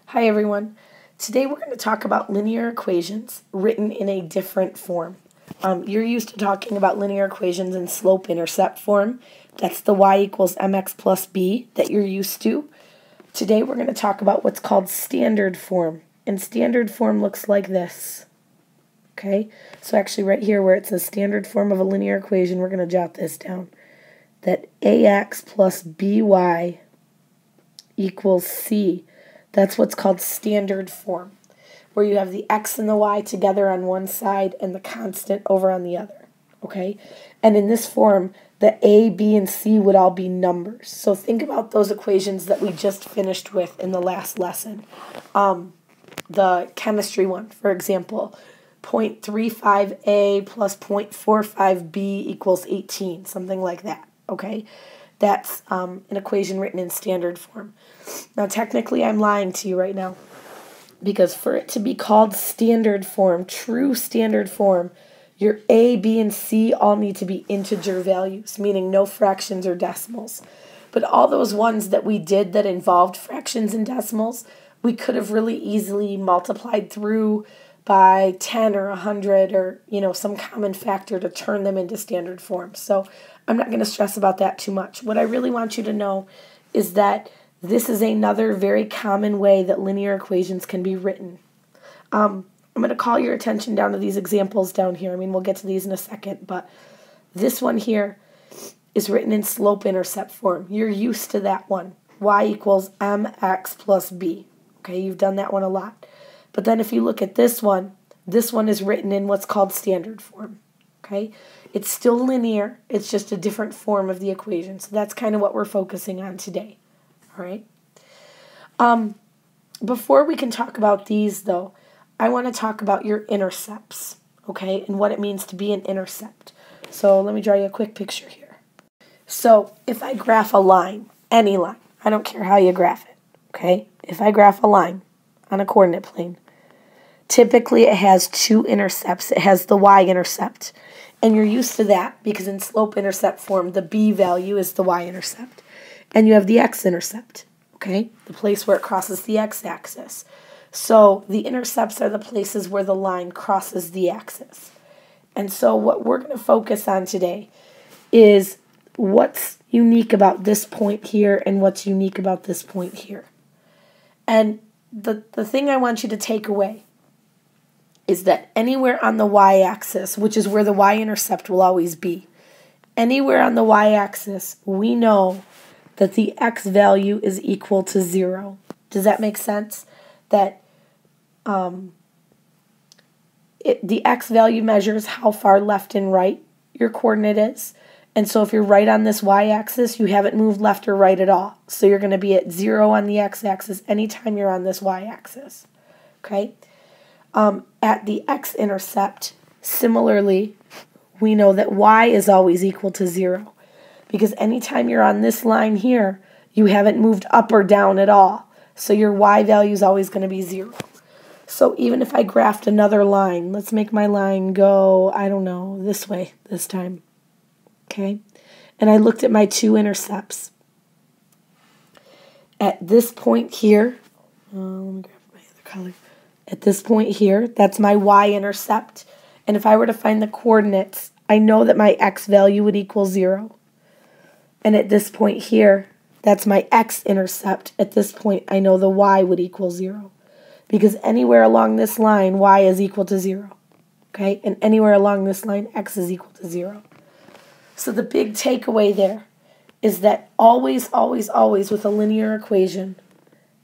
Hi everyone. Today we're going to talk about linear equations written in a different form. You're used to talking about linear equations in slope-intercept form. That's the y equals mx plus b that you're used to. Today we're going to talk about what's called standard form. And standard form looks like this. Okay? So actually right here where it says standard form of a linear equation, we're going to jot this down. That ax plus by equals c. That's what's called standard form, where you have the x and the y together on one side and the constant over on the other, okay? And in this form, the a, b, and c would all be numbers. So think about those equations that we just finished with in the last lesson. The chemistry one, for example, 0.35a plus 0.45b equals 18, something like that, okay? That's an equation written in standard form. Now, technically, I'm lying to you right now because for it to be called standard form, true standard form, your a, b, and c all need to be integer values, meaning no fractions or decimals. But all those ones that we did that involved fractions and decimals, we could have really easily multiplied through by 10 or 100 or, some common factor to turn them into standard form. So I'm not going to stress about that too much. What I really want you to know is that this is another very common way that linear equations can be written. I'm going to call your attention down to these examples down here. We'll get to these in a second, but this one here is written in slope-intercept form. You're used to that one. Y equals mx plus b. Okay, you've done that one a lot. But then if you look at this one is written in what's called standard form. Okay, it's still linear. It's just a different form of the equation. So that's kind of what we're focusing on today. All right. Before we can talk about these, though, I want to talk about your intercepts, okay, and what it means to be an intercept. So let me draw you a quick picture here. So if I graph a line, any line, I don't care how you graph it, okay? If I graph a line on a coordinate plane, typically it has two intercepts. It has the y-intercept, and you're used to that because in slope-intercept form, the b value is the y-intercept. And you have the x-intercept, okay, the place where it crosses the x-axis. So the intercepts are the places where the line crosses the axis. And so what we're going to focus on today is what's unique about this point here and what's unique about this point here. And the thing I want you to take away is that anywhere on the y-axis, which is where the y-intercept will always be, anywhere on the y-axis, we know that the x value is equal to 0. Does that make sense? That the x value measures how far left and right your coordinate is. And so if you're right on this y-axis, you haven't moved left or right at all. So you're going to be at 0 on the x-axis anytime you're on this y-axis. Okay? At the x-intercept, similarly, we know that y is always equal to 0. Because anytime you're on this line here, you haven't moved up or down at all. So your y value is always going to be 0. So even if I graphed another line, let's make my line go, I don't know, this way this time. Okay? And I looked at my two intercepts. At this point here, let me grab my other color. At this point here, that's my y-intercept. And if I were to find the coordinates, I know that my x value would equal 0. And at this point here, that's my x-intercept. At this point, I know the y would equal 0. Because anywhere along this line, y is equal to 0. Okay? And anywhere along this line, x is equal to 0. So the big takeaway there is that always, always, always with a linear equation,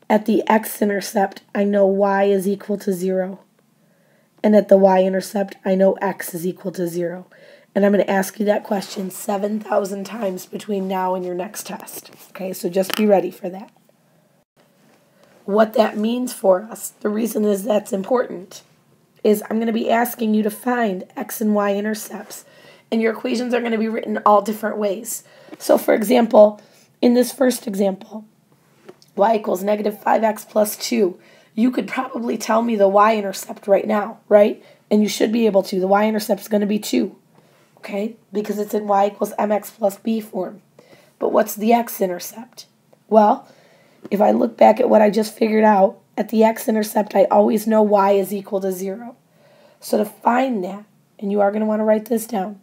at the x-intercept, I know y is equal to 0. And at the y-intercept, I know x is equal to 0. And I'm going to ask you that question 7,000 times between now and your next test. Okay, so just be ready for that. What that means for us, the reason is that's important, is I'm going to be asking you to find x and y intercepts. And your equations are going to be written all different ways. So for example, in this first example, y equals negative 5x plus 2, you could probably tell me the y-intercept right now, right? And you should be able to. The y-intercept is going to be 2. Okay, because it's in y equals mx plus b form. But what's the x-intercept? Well, if I look back at what I just figured out, at the x-intercept, I always know y is equal to 0. So to find that, and you are going to want to write this down,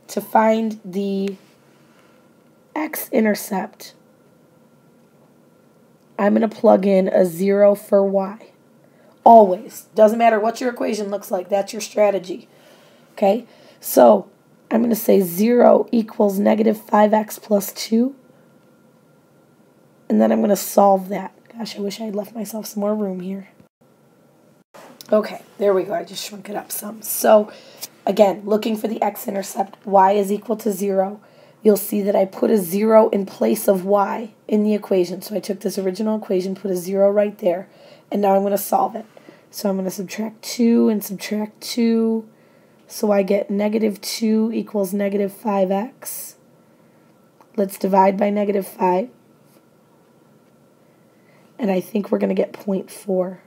to find the x-intercept, I'm going to plug in a 0 for y. Always. Doesn't matter what your equation looks like. That's your strategy. Okay? So I'm going to say 0 equals negative 5x plus 2. And then I'm going to solve that. Gosh, I wish I had left myself some more room here. Okay, there we go. I just shrunk it up some. So, again, looking for the x-intercept, y is equal to 0. You'll see that I put a 0 in place of y in the equation. So I took this original equation, put a 0 right there, and now I'm going to solve it. So I'm going to subtract 2 and subtract 2. So I get negative 2 equals negative 5x. Let's divide by negative 5. And I think we're going to get 0.4.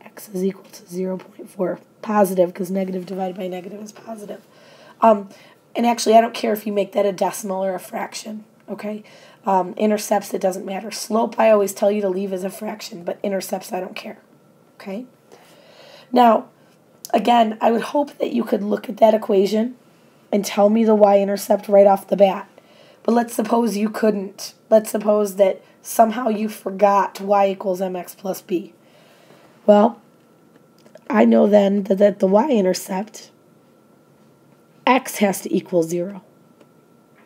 X is equal to 0.4. Positive, because negative divided by negative is positive. And actually, I don't care if you make that a decimal or a fraction. Okay? Intercepts, it doesn't matter. Slope, I always tell you to leave as a fraction, but intercepts, I don't care. Okay? Now, again, I would hope that you could look at that equation and tell me the y-intercept right off the bat. But let's suppose you couldn't. Let's suppose that somehow you forgot y equals mx plus b. Well, I know then that the y-intercept, x has to equal 0.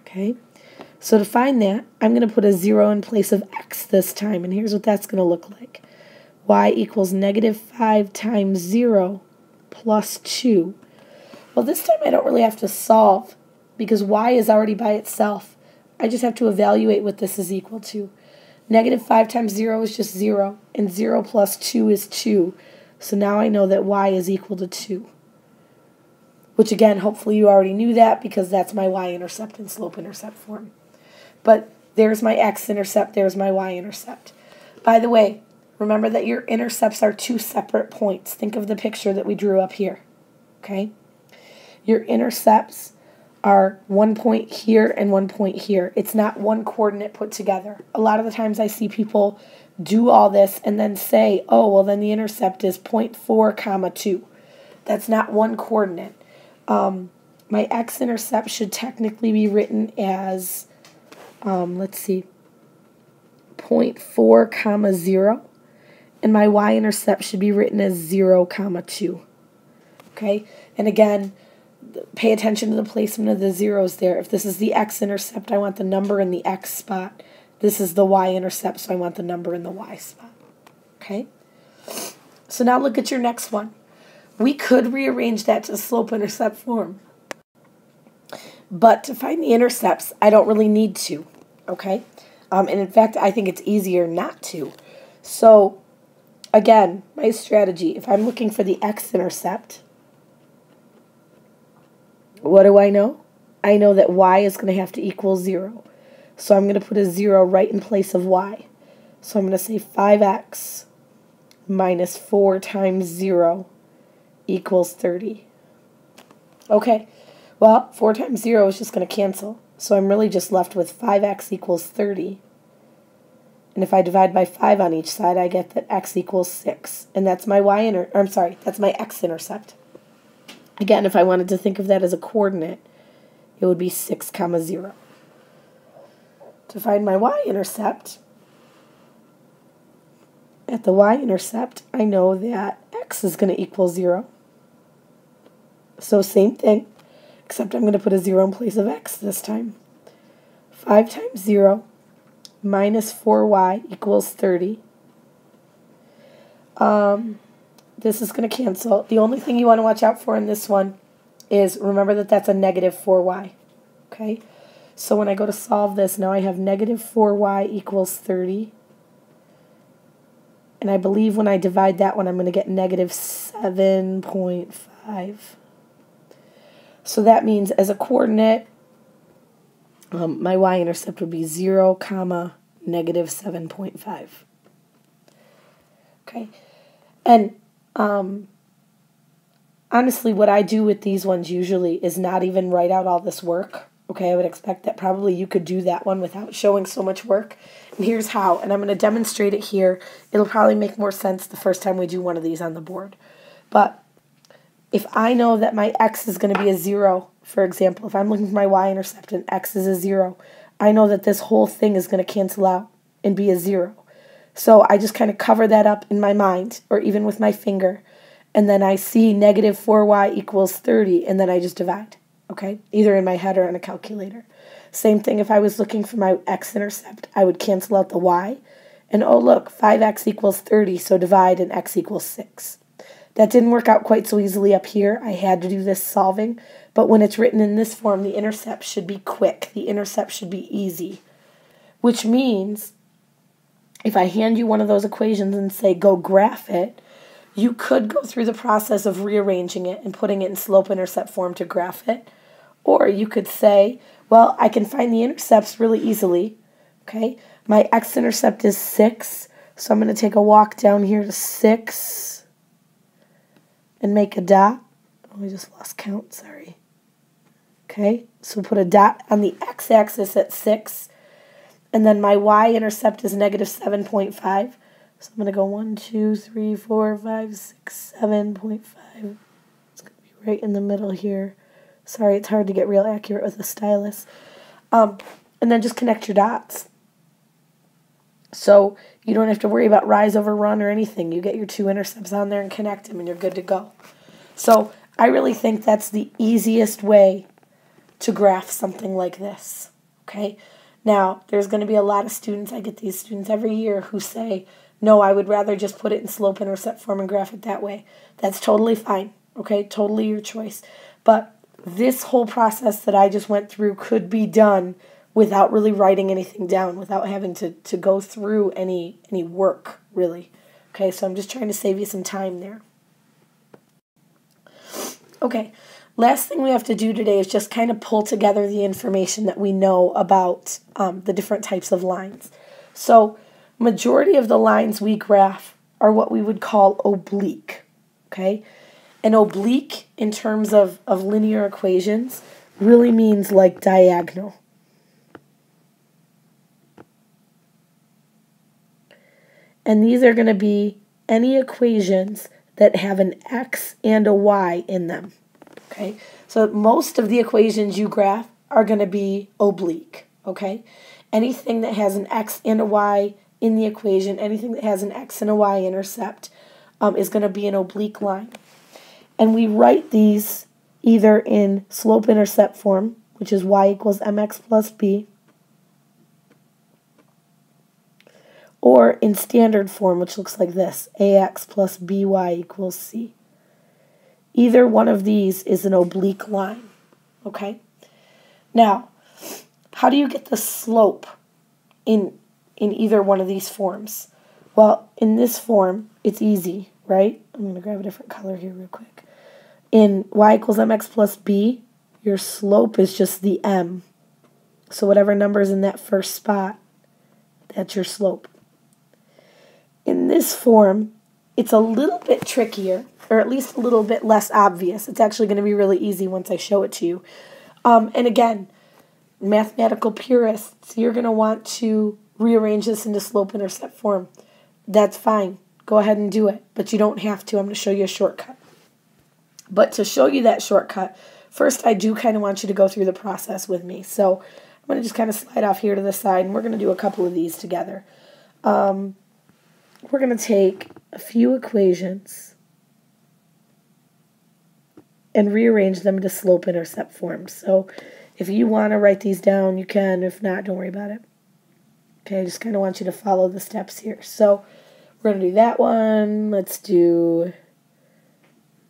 Okay? So to find that, I'm going to put a 0 in place of x this time, and here's what that's going to look like. Y equals negative 5 times 0 plus 2. Well, this time I don't really have to solve because y is already by itself. I just have to evaluate what this is equal to. Negative 5 times 0 is just 0, and 0 plus 2 is 2. So now I know that y is equal to 2. Which again, hopefully you already knew that because that's my y-intercept in slope-intercept form. But there's my x-intercept, there's my y-intercept. By the way, remember that your intercepts are two separate points. Think of the picture that we drew up here. Okay? Your intercepts are one point here and one point here. It's not one coordinate put together. A lot of the times I see people do all this and then say, oh, well, then the intercept is 0.4 comma 2. That's not one coordinate. My x-intercept should technically be written as, let's see, 0.4 comma 0. And my y-intercept should be written as 0 comma 2. Okay? And again, pay attention to the placement of the zeros there. If this is the x-intercept, I want the number in the x spot. This is the y-intercept, so I want the number in the y spot. Okay? So now look at your next one. We could rearrange that to slope-intercept form. But to find the intercepts, I don't really need to. Okay? And in fact, I think it's easier not to. So, again, my strategy, if I'm looking for the x-intercept, what do I know? I know that y is going to have to equal 0. So I'm going to put a 0 right in place of y. So I'm going to say 5x minus 4 times 0 equals 30. Okay, well, 4 times 0 is just going to cancel. So I'm really just left with 5x equals 30. And if I divide by 5 on each side, I get that x equals 6. And that's my that's my x-intercept. Again, if I wanted to think of that as a coordinate, it would be 6 comma 0. To find my y-intercept, at the y-intercept, I know that x is going to equal 0. So same thing, except I'm going to put a 0 in place of x this time. 5 times 0 minus 4y equals 30. This is going to cancel. The only thing you want to watch out for in this one is remember that that's a negative 4y. Okay? So when I go to solve this, now I have negative 4y equals 30. And I believe when I divide that one, I'm going to get negative 7.5. So that means as a coordinate, my y-intercept would be 0 comma negative 7.5. Okay? And honestly, what I do with these ones usually is not even write out all this work. Okay, I would expect that probably you could do that one without showing so much work. And here's how, and I'm going to demonstrate it here. It'll probably make more sense the first time we do one of these on the board. But if I know that my x is going to be a 0, for example, if I'm looking for my y-intercept and x is a 0, I know that this whole thing is going to cancel out and be a 0. So I just kind of cover that up in my mind, or even with my finger, and then I see negative 4y equals 30, and then I just divide, okay? Either in my head or on a calculator. Same thing if I was looking for my x-intercept. I would cancel out the y, and oh look, 5x equals 30, so divide and x equals 6. That didn't work out quite so easily up here. I had to do this solving, but when it's written in this form, the intercept should be quick. The intercept should be easy, which means if I hand you one of those equations and say, go graph it, you could go through the process of rearranging it and putting it in slope-intercept form to graph it. Or you could say, well, I can find the intercepts really easily. Okay, my x-intercept is 6, so I'm going to take a walk down here to 6 and make a dot. Oh, I just lost count, sorry. Okay, so put a dot on the x-axis at 6. And then my y-intercept is negative 7.5. So I'm going to go 1, 2, 3, 4, 5, 6, 7.5. It's going to be right in the middle here. Sorry, it's hard to get real accurate with a stylus. And then just connect your dots. So you don't have to worry about rise over run or anything. You get your two intercepts on there and connect them, and you're good to go. So I really think that's the easiest way to graph something like this. Okay? Now, there's going to be a lot of students, I get these students every year who say, no, I would rather just put it in slope-intercept form and graph it that way. That's totally fine, okay? Totally your choice. But this whole process that I just went through could be done without really writing anything down, without having to go through any work, really. Okay, so I'm just trying to save you some time there. Okay. Last thing we have to do today is just kind of pull together the information that we know about the different types of lines. So majority of the lines we graph are what we would call oblique, okay? An oblique in terms of linear equations really means like diagonal. And these are going to be any equations that have an x and a y in them. Okay, so most of the equations you graph are going to be oblique, okay? Anything that has an x and a y in the equation, anything that has an x and a y-intercept is going to be an oblique line. And we write these either in slope-intercept form, which is y equals mx plus b, or in standard form, which looks like this, ax plus by equals c. Either one of these is an oblique line, okay? Now, how do you get the slope in either one of these forms? Well, in this form, it's easy, right? I'm going to grab a different color here real quick. In y equals mx plus b, your slope is just the m. So whatever number is in that first spot, that's your slope. In this form, it's a little bit trickier, or at least a little bit less obvious. It's actually going to be really easy once I show it to you. And again, mathematical purists, you're going to want to rearrange this into slope-intercept form. That's fine. Go ahead and do it, but you don't have to. I'm going to show you a shortcut. But to show you that shortcut, first I do kind of want you to go through the process with me. So I'm going to just kind of slide off here to the side, and we're going to do a couple of these together. We're going to take a few equations and rearrange them to slope-intercept form. So if you want to write these down, you can. If not, don't worry about it. Okay, I just kind of want you to follow the steps here. So we're going to do that one. Let's do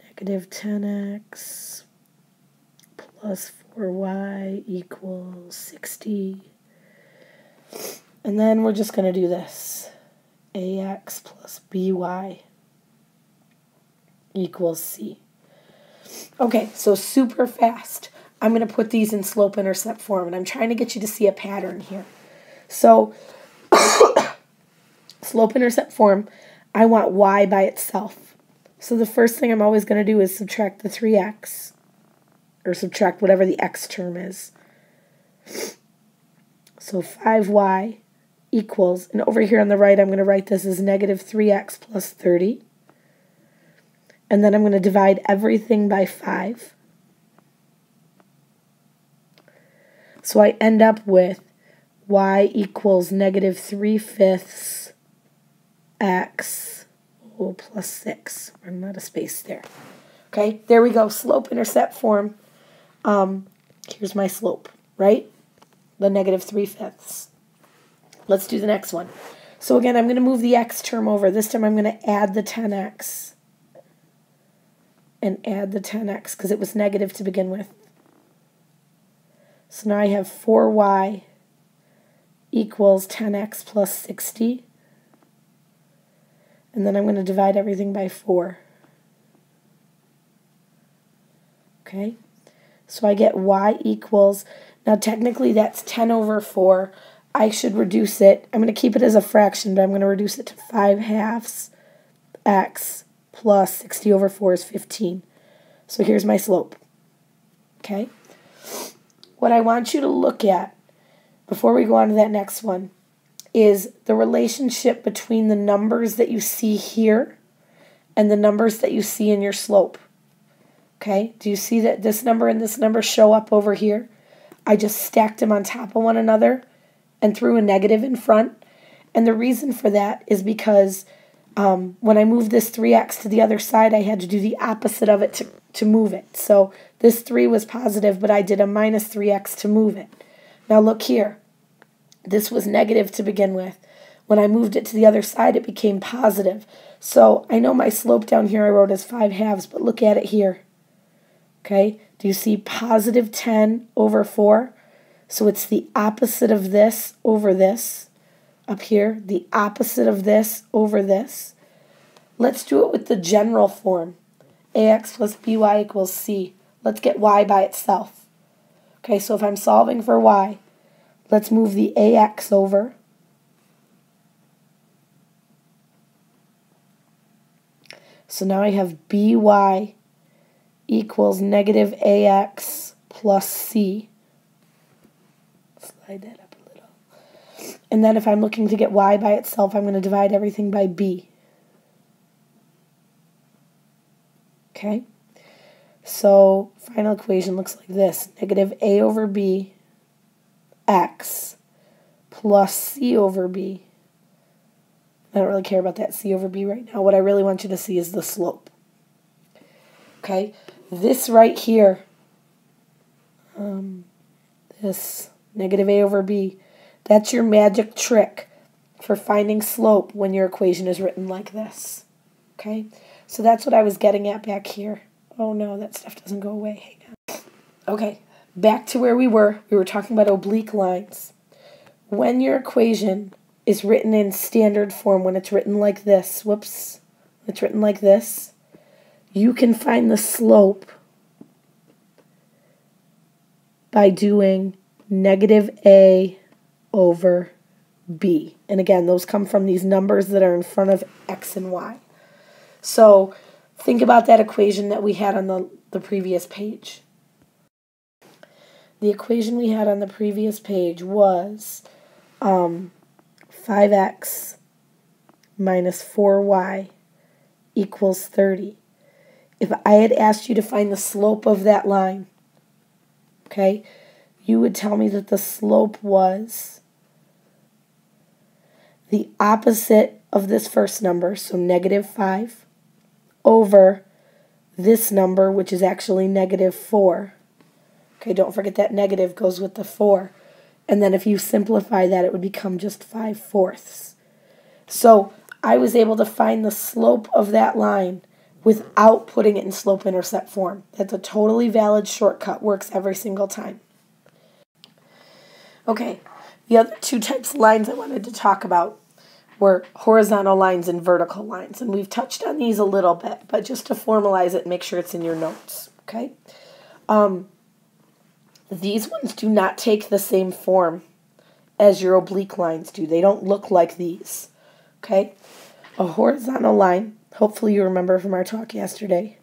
negative 10x plus 4y equals 60. And then we're just going to do this. ax plus by equals c. Okay, so super fast. I'm going to put these in slope-intercept form, and I'm trying to get you to see a pattern here. So slope-intercept form, I want y by itself. So the first thing I'm always going to do is subtract the 3x, or subtract whatever the x term is. So 5y equals, and over here on the right I'm going to write this as negative 3x plus 30. And then I'm going to divide everything by 5. So I end up with y equals negative 3/5 x plus 6. I'm out of space there. Okay, there we go. Slope-intercept form. Here's my slope, right? The negative 3/5. Let's do the next one. So again, I'm going to move the x term over. This time I'm going to add the 10x. And add the 10x because it was negative to begin with. So now I have 4y equals 10x plus 60. And then I'm going to divide everything by 4. Okay? So I get y equals, now technically that's 10 over 4. I should reduce it. I'm going to keep it as a fraction, but I'm going to reduce it to 5/2 x plus 60 over 4 is 15. So here's my slope. Okay? What I want you to look at before we go on to that next one is the relationship between the numbers that you see here and the numbers that you see in your slope. Okay? Do you see that this number and this number show up over here? I just stacked them on top of one another and threw a negative in front. And the reason for that is because when I moved this 3x to the other side, I had to do the opposite of it to move it. So this 3 was positive, but I did a minus 3x to move it. Now look here. This was negative to begin with. When I moved it to the other side, it became positive. So I know my slope down here I wrote as 5/2, but look at it here. Okay? Do you see positive 10 over 4? So it's the opposite of this over this. Up here, the opposite of this over this. Let's do it with the general form. ax plus by equals c. Let's get y by itself. Okay, so if I'm solving for y, let's move the ax over. So now I have by equals negative ax plus c. Slide that up a little. And then if I'm looking to get y by itself, I'm going to divide everything by b. Okay? So final equation looks like this. Negative a over b x plus c over b. I don't really care about that c over b right now. What I really want you to see is the slope. Okay? This right here, this negative a over b, that's your magic trick for finding slope when your equation is written like this. Okay? So that's what I was getting at back here. Oh no, that stuff doesn't go away. Hang on. Okay, back to where we were. We were talking about oblique lines. When your equation is written in standard form, when it's written like this, whoops, it's written like this, you can find the slope by doing negative a over b. And again, those come from these numbers that are in front of x and y. So think about that equation that we had on the previous page. The equation we had on the previous page was 5x minus 4y equals 30. If I had asked you to find the slope of that line, okay, you would tell me that the slope was the opposite of this first number, so negative 5, over this number, which is actually negative 4. Okay, don't forget that negative goes with the 4. And then if you simplify that, it would become just 5/4. So I was able to find the slope of that line without putting it in slope-intercept form. That's a totally valid shortcut, works every single time. Okay, the other two types of lines I wanted to talk about were horizontal lines and vertical lines. And we've touched on these a little bit, but just to formalize it, make sure it's in your notes, okay? These ones do not take the same form as your oblique lines do. They don't look like these, okay? A horizontal line, hopefully you remember from our talk yesterday,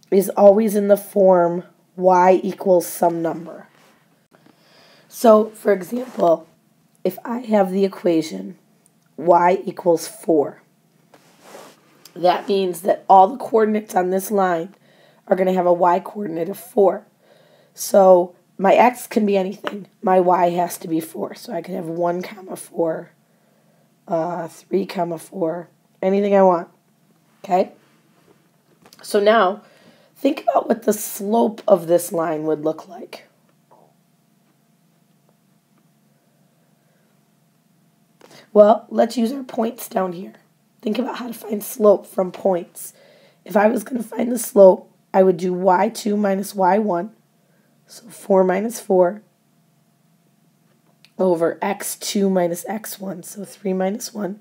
is always in the form y equals some number. So, for example, if I have the equation y equals 4, that means that all the coordinates on this line are going to have a y coordinate of 4. So my x can be anything. My y has to be 4. So I can have 1, 4, 3, 4, anything I want. Okay? So now, think about what the slope of this line would look like. Well, let's use our points down here. Think about how to find slope from points. If I was going to find the slope, I would do y2 minus y1, so 4 minus 4, over x2 minus x1, so 3 minus 1.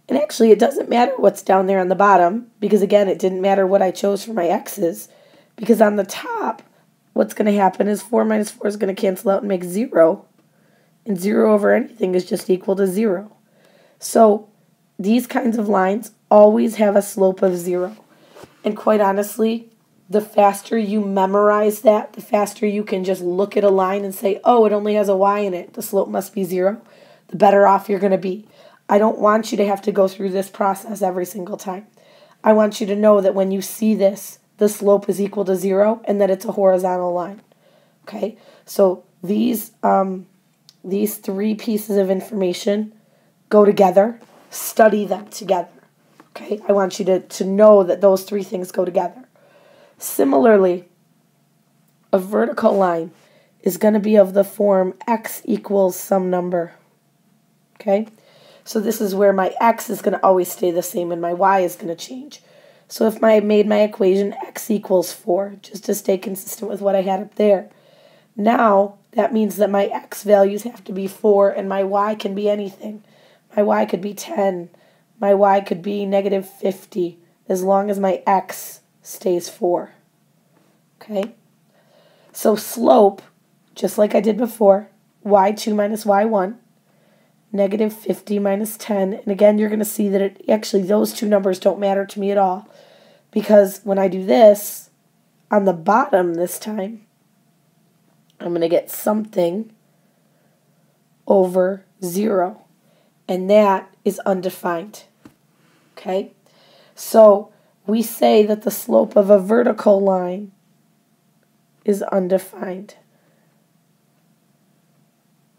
And actually, it doesn't matter what's down there on the bottom, because again, it didn't matter what I chose for my x's, because on the top, what's going to happen is 4 minus 4 is going to cancel out and make 0, and 0 over anything is just equal to 0. So these kinds of lines always have a slope of 0. And quite honestly, the faster you memorize that, the faster you can just look at a line and say, oh, it only has a y in it, the slope must be 0, the better off you're going to be. I don't want you to have to go through this process every single time. I want you to know that when you see this, the slope is equal to 0 and that it's a horizontal line. Okay? So these 3 pieces of information go together. Study them together. Okay? I want you to know that those 3 things go together. Similarly, a vertical line is going to be of the form x equals some number. Okay? So this is where my x is going to always stay the same and my y is going to change. So if I made my equation x equals 4, just to stay consistent with what I had up there, now that means that my x values have to be 4 and my y can be anything. My y could be 10. My y could be negative 50, as long as my x stays 4. Okay? So slope, just like I did before, y2 minus y1, negative 50 minus 10. And again, you're going to see that actually those 2 numbers don't matter to me at all, because when I do this, on the bottom this time, I'm going to get something over 0. And that is undefined. Okay? So we say that the slope of a vertical line is undefined,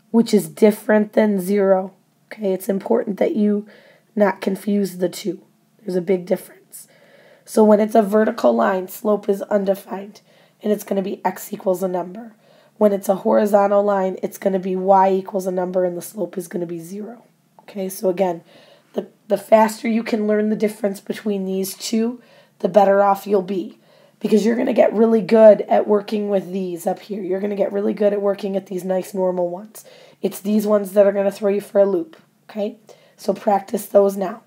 which is different than 0. Okay? It's important that you not confuse the two. There's a big difference. So when it's a vertical line, slope is undefined, and it's going to be x equals a number. When it's a horizontal line, it's going to be y equals a number, and the slope is going to be 0. Okay, so again, the faster you can learn the difference between these two, the better off you'll be. Because you're going to get really good at working with these up here. You're going to get really good at working at these nice normal ones. It's these ones that are going to throw you for a loop. Okay, so practice those now.